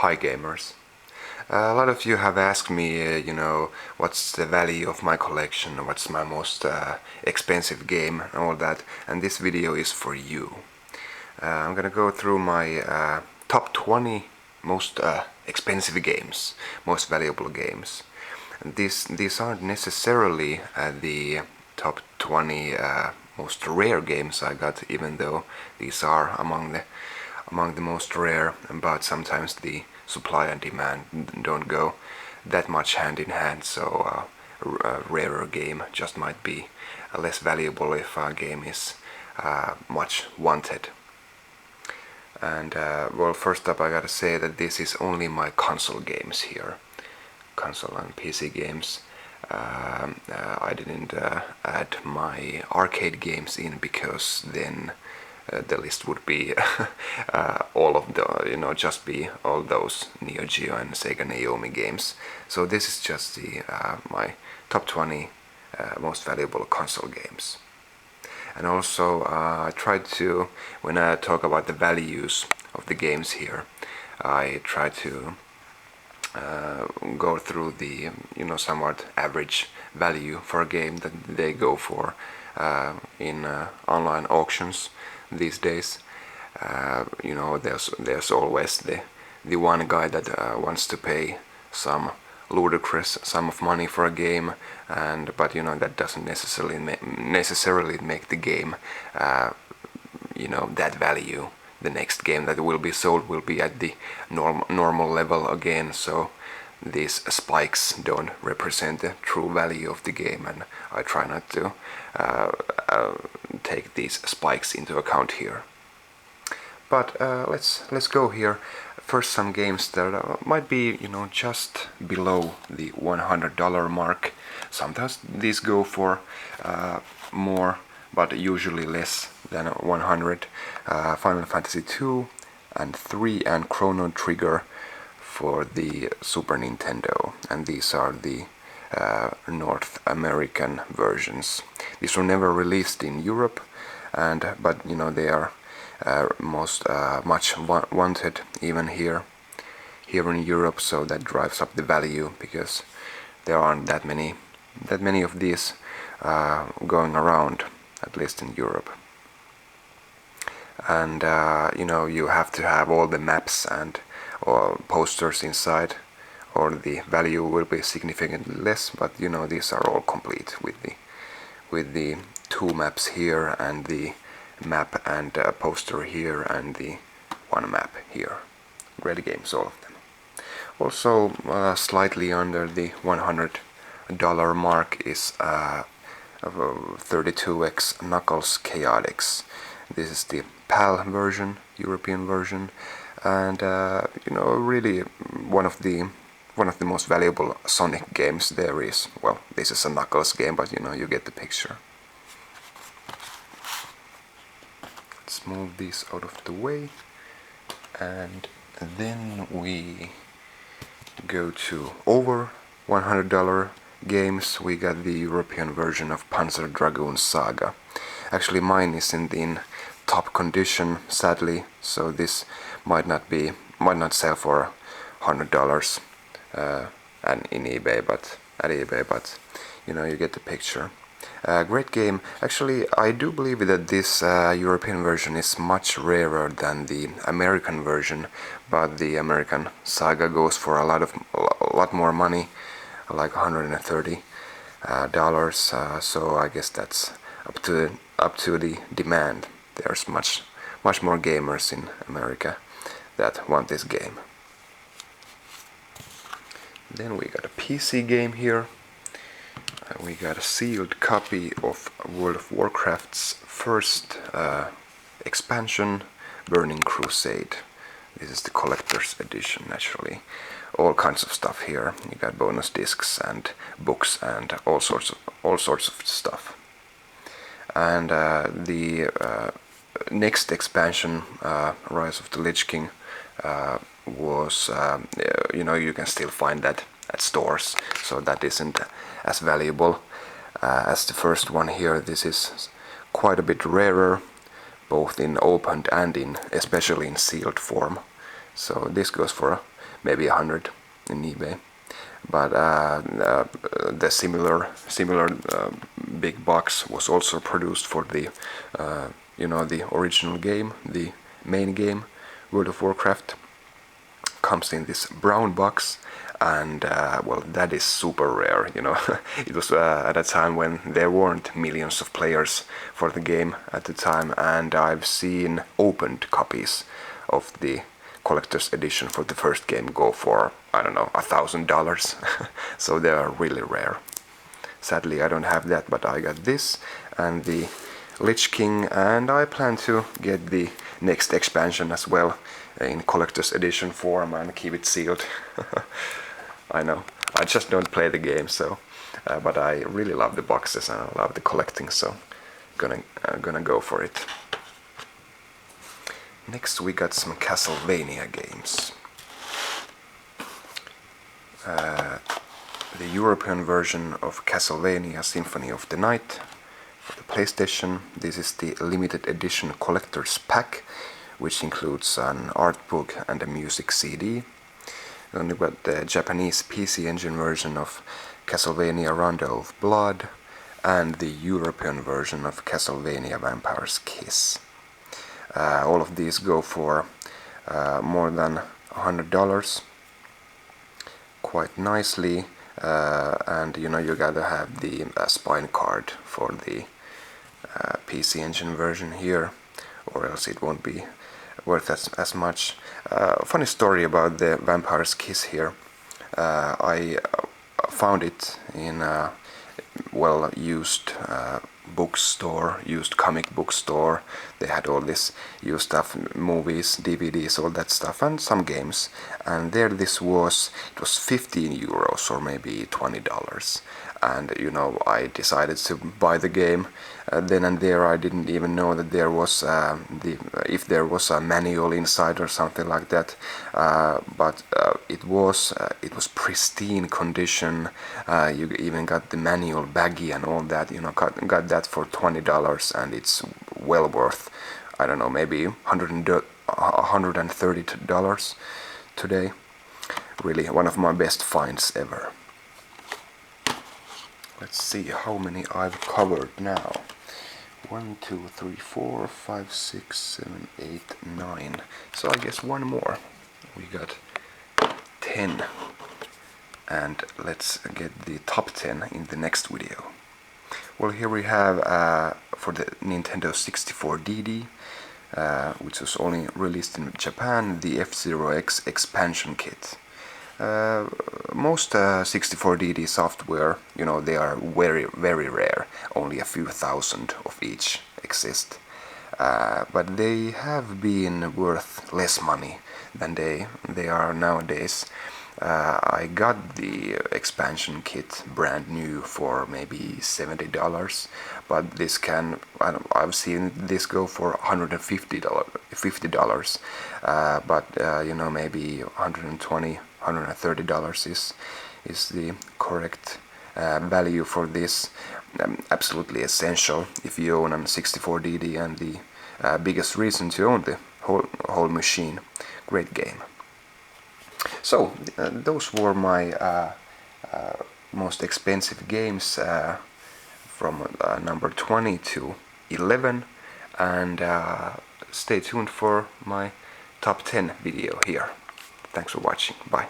Hi gamers. A lot of you have asked me, what's the value of my collection, what's my most expensive game and all that, and this video is for you. I'm gonna go through my top 20 most expensive games, most valuable games. And these aren't necessarily the top 20 most rare games I got, even though these are among the most rare, but sometimes the supply and demand don't go that much hand in hand, so a rarer game just might be less valuable if a game is much wanted. And well, first up I gotta say that this is only my console games here, console and PC games. I didn't add my arcade games in because then the list would be all of the, just be all those Neo-Geo and Sega Naomi games. So this is just the my top 20 most valuable console games. And also I tried to, when I talk about the values of the games here, I try to go through the somewhat average value for a game that they go for in online auctions these days. There's always the one guy that wants to pay some ludicrous sum of money for a game, but that doesn't necessarily make the game that value. The next game that will be sold will be at the normal level again, so these spikes don't represent the true value of the game, and I try not to take these spikes into account here. But let's go here. First, some games that might be just below the $100 mark. Sometimes these go for more, but usually less than 100. Final Fantasy 2 and 3 and Chrono Trigger for the Super Nintendo, and these are the North American versions. These were never released in Europe, but they are much wanted even here in Europe, so that drives up the value because there aren't that many of these going around, at least in Europe. And you have to have all the maps and posters inside, or the value will be significantly less, but these are all complete with the two maps here and the map and poster here and the one map here. Great games, all of them. Also slightly under the $100 mark is 32X Knuckles Chaotix. This is the PAL version, European version, and really one of the most valuable Sonic games there is. Well, this is a Knuckles game, but you get the picture. Let's move these out of the way, and then we go to over $100 games. We got the European version of Panzer Dragoon Saga. Actually, mine isn't in top condition, sadly, so this might not sell for $100 and in eBay, but you get the picture. Great game. Actually, I do believe that this European version is much rarer than the American version, but the American Saga goes for a lot more money, like $130. So I guess that's up to the demand. There's much more gamers in America that want this game. Then we got a PC game here. We got a sealed copy of World of Warcraft's first expansion, Burning Crusade. This is the collector's edition, naturally. All kinds of stuff here. You got bonus discs and books and all sorts of stuff. And the next expansion, Rise of the Lich King, was you can still find that at stores, so that isn't as valuable as the first one here. This is quite a bit rarer, both in opened and especially in sealed form. So this goes for maybe 100 in eBay. But the similar big box was also produced for the the original game, the main game, World of Warcraft. Comes in this brown box, and well, that is super rare. It was at a time when there weren't millions of players for the game at the time, and I've seen opened copies of the collector's edition for the first game go for, I don't know, $1,000. So they are really rare. Sadly, I don't have that, but I got this and the Lich King, and I plan to get the next expansion as well in collector's edition form and keep it sealed. I know, I just don't play the game, so but I really love the boxes and I love the collecting, so gonna go for it. Next we got some Castlevania games. The European version of Castlevania Symphony of the Night for the PlayStation. This is the limited edition collector's pack, which includes an art book and a music CD. Then we got the Japanese PC Engine version of Castlevania Rondo of Blood and the European version of Castlevania Vampire's Kiss. All of these go for more than $100 quite nicely, and you gotta have the spine card for the PC Engine version here, or else it won't be worth as much. Funny story about the Vampire's Kiss here. I found it in a used bookstore, used comic book store. They had all this used stuff, movies, DVDs, all that stuff, and some games. And there it was 15 euros or maybe $20. And I decided to buy the game. Then and there, I didn't even know that there was if there was a manual inside or something like that. But it was pristine condition. You even got the manual baggie and all that. Got that for $20, and it's well worth, I don't know, maybe $130 today. Really, one of my best finds ever. Let's see how many I've covered now. 1, 2, 3, 4, 5, 6, 7, 8, 9. So I guess one more. We got 10. And let's get the top 10 in the next video. Well, here we have for the Nintendo 64DD, which was only released in Japan, the F-Zero X expansion kit. Most 64DD software, they are very, very rare. Only a few thousand of each exist. But they have been worth less money than they are nowadays. I got the expansion kit brand new for maybe $70, but this I've seen this go for $150, but maybe $120, $130 is the correct value for this. Absolutely essential if you own a 64DD, and the biggest reason to own the whole machine. Great game. So those were my most expensive games from number 20 to 11, and stay tuned for my top 10 video here. Thanks for watching. Bye.